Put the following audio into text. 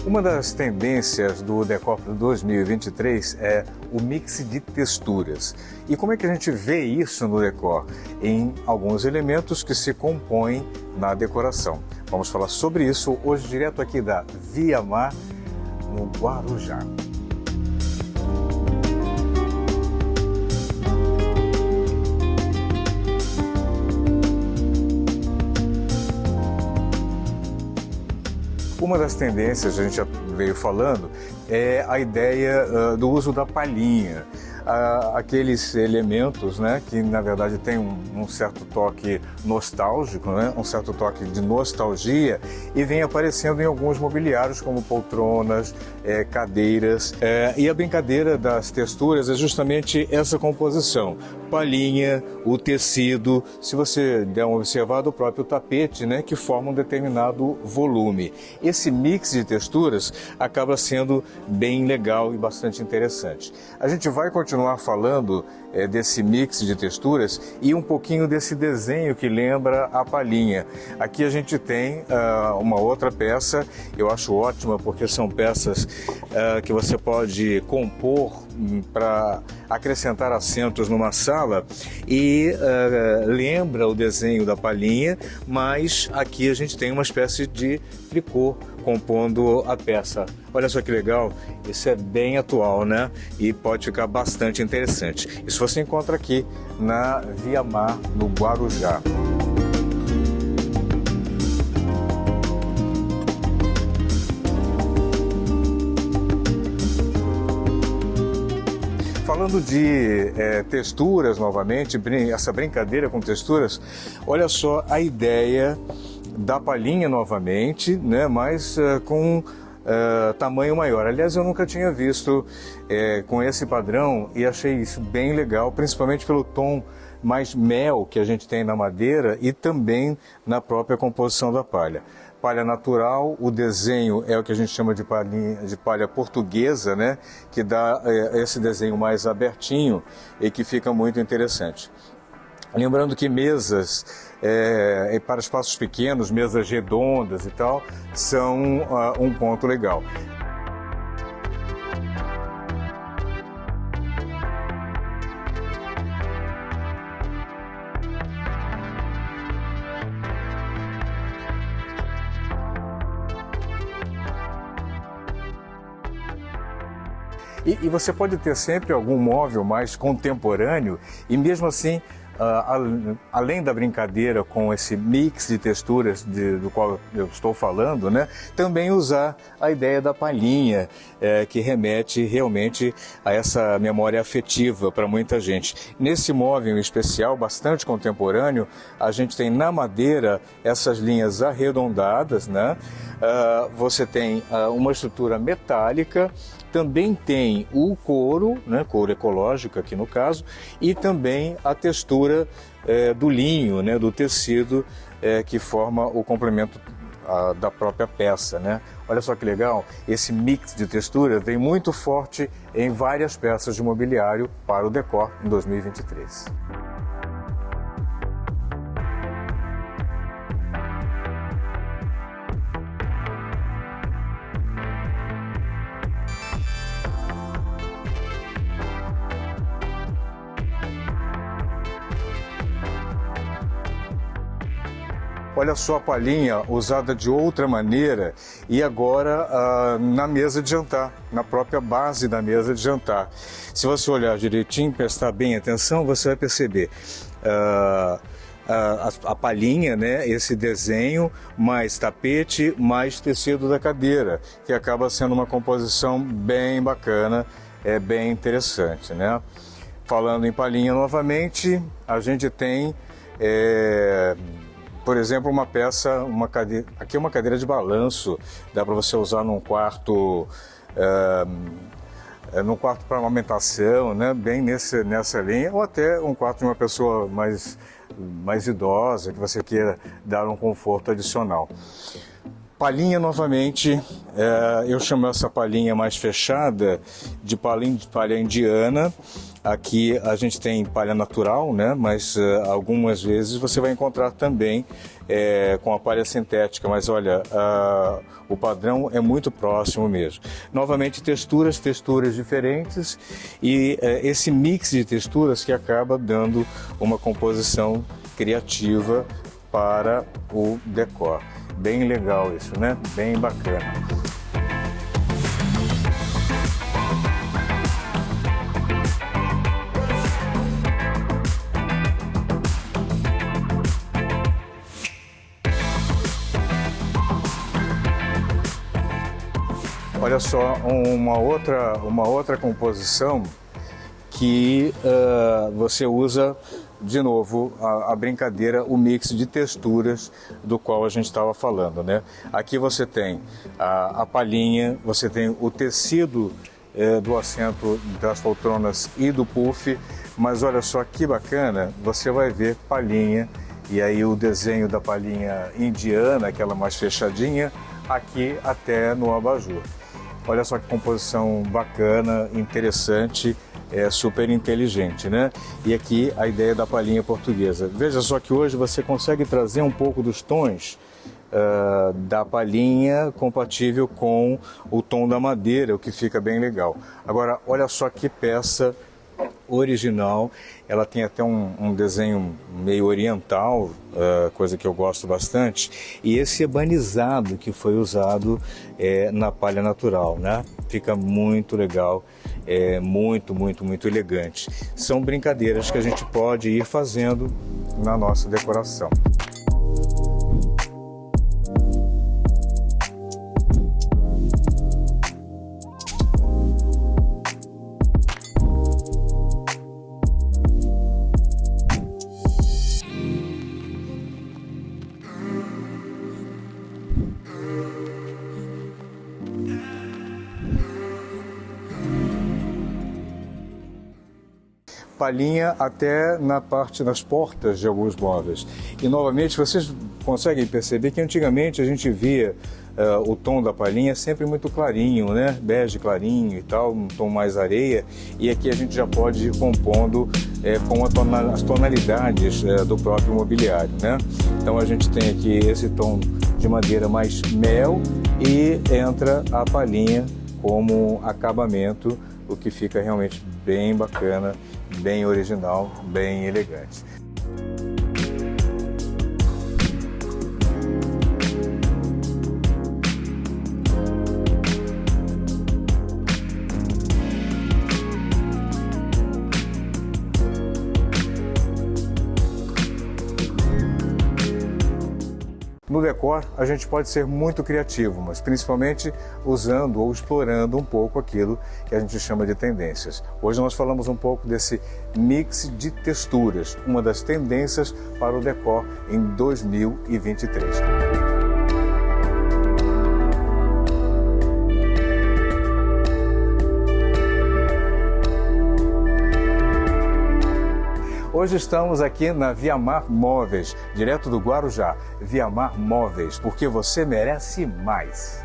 Uma das tendências do Decor 2023 é o mix de texturas. E como é que a gente vê isso no Decor? Em alguns elementos que se compõem na decoração. Vamos falar sobre isso hoje direto aqui da Via Mar, no Guarujá. Uma das tendências, a gente já veio falando, é a ideia do uso da palhinha. Aqueles elementos, né, que na verdade tem um certo toque nostálgico, né, um certo toque de nostalgia, e vem aparecendo em alguns mobiliários como poltronas, cadeiras. E a brincadeira das texturas é justamente essa composição. Palhinha, o tecido, se você der uma observada, o próprio tapete, né, que forma um determinado volume. Esse mix de texturas acaba sendo bem legal e bastante interessante. A gente vai continuar falando desse mix de texturas e um pouquinho desse desenho que lembra a palhinha. Aqui a gente tem uma outra peça, eu acho ótima porque são peças que você pode compor para acrescentar assentos numa sala e lembra o desenho da palhinha, mas aqui a gente tem uma espécie de tricô compondo a peça. Olha só que legal, isso é bem atual, né? E pode ficar bastante interessante. Isso você encontra aqui na Via Mar, no Guarujá. Falando de texturas novamente, essa brincadeira com texturas, olha só a ideia da palhinha novamente, né, mas com tamanho maior. Aliás, eu nunca tinha visto com esse padrão e achei isso bem legal, principalmente pelo tom mais mel que a gente tem na madeira e também na própria composição da palha. Palha natural, o desenho é o que a gente chama de palha portuguesa, né, que dá esse desenho mais abertinho e que fica muito interessante. Lembrando que mesas para espaços pequenos, mesas redondas e tal, são um ponto legal. E você pode ter sempre algum móvel mais contemporâneo e mesmo assim, além da brincadeira com esse mix de texturas do qual eu estou falando, né, também usar a ideia da palhinha, que remete realmente a essa memória afetiva para muita gente. Nesse móvel em especial, bastante contemporâneo, a gente tem na madeira essas linhas arredondadas, né? Você tem uma estrutura metálica, também tem o couro, né, couro ecológico aqui no caso, e também a textura do linho, né, do tecido que forma o complemento da própria peça, né? Olha só que legal, esse mix de textura vem muito forte em várias peças de mobiliário para o Decor em 2023. Olha só a palhinha usada de outra maneira e agora na mesa de jantar, na própria base da mesa de jantar. Se você olhar direitinho, prestar bem atenção, você vai perceber a palhinha, né, esse desenho, mais tapete, mais tecido da cadeira, que acaba sendo uma composição bem bacana, bem interessante, né? Falando em palhinha novamente, a gente tem... por exemplo, uma peça, aqui é uma cadeira de balanço, dá para você usar num quarto para amamentação, né? Bem nessa linha, ou até um quarto de uma pessoa mais idosa, que você queira dar um conforto adicional. Palhinha novamente, eu chamo essa palhinha mais fechada de palha indiana. Aqui a gente tem palha natural, né? Mas algumas vezes você vai encontrar também com a palha sintética, mas olha, o padrão é muito próximo mesmo. Novamente, texturas diferentes e esse mix de texturas que acaba dando uma composição criativa para o decor. Bem legal isso, né? Bem bacana. Olha só, uma outra composição que você usa, de novo, a brincadeira, o mix de texturas do qual a gente estava falando, né? Aqui você tem a palhinha, você tem o tecido do assento das poltronas e do puff, mas olha só que bacana, você vai ver palhinha, e aí o desenho da palhinha indiana, aquela mais fechadinha, aqui até no abajur. Olha só que composição bacana, interessante, super inteligente, né? E aqui a ideia da palhinha portuguesa. Veja só que hoje você consegue trazer um pouco dos tons da palhinha compatível com o tom da madeira, o que fica bem legal. Agora, olha só que peça original, ela tem até um desenho meio oriental, coisa que eu gosto bastante, e esse ebanizado que foi usado na palha natural, né? Fica muito legal, muito elegante. São brincadeiras que a gente pode ir fazendo na nossa decoração. Palhinha até na parte das portas de alguns móveis. E novamente vocês conseguem perceber que antigamente a gente via o tom da palhinha sempre muito clarinho, né? Bege clarinho e tal, um tom mais areia, e aqui a gente já pode ir compondo com as tonalidades do próprio mobiliário, né? Então a gente tem aqui esse tom de madeira mais mel e entra a palhinha como acabamento, o que fica realmente bem bacana, bem original, bem elegante. No decor, a gente pode ser muito criativo, mas principalmente usando ou explorando um pouco aquilo que a gente chama de tendências. Hoje nós falamos um pouco desse mix de texturas, uma das tendências para o decor em 2023. Hoje estamos aqui na Viamar Móveis, direto do Guarujá. Viamar Móveis, porque você merece mais.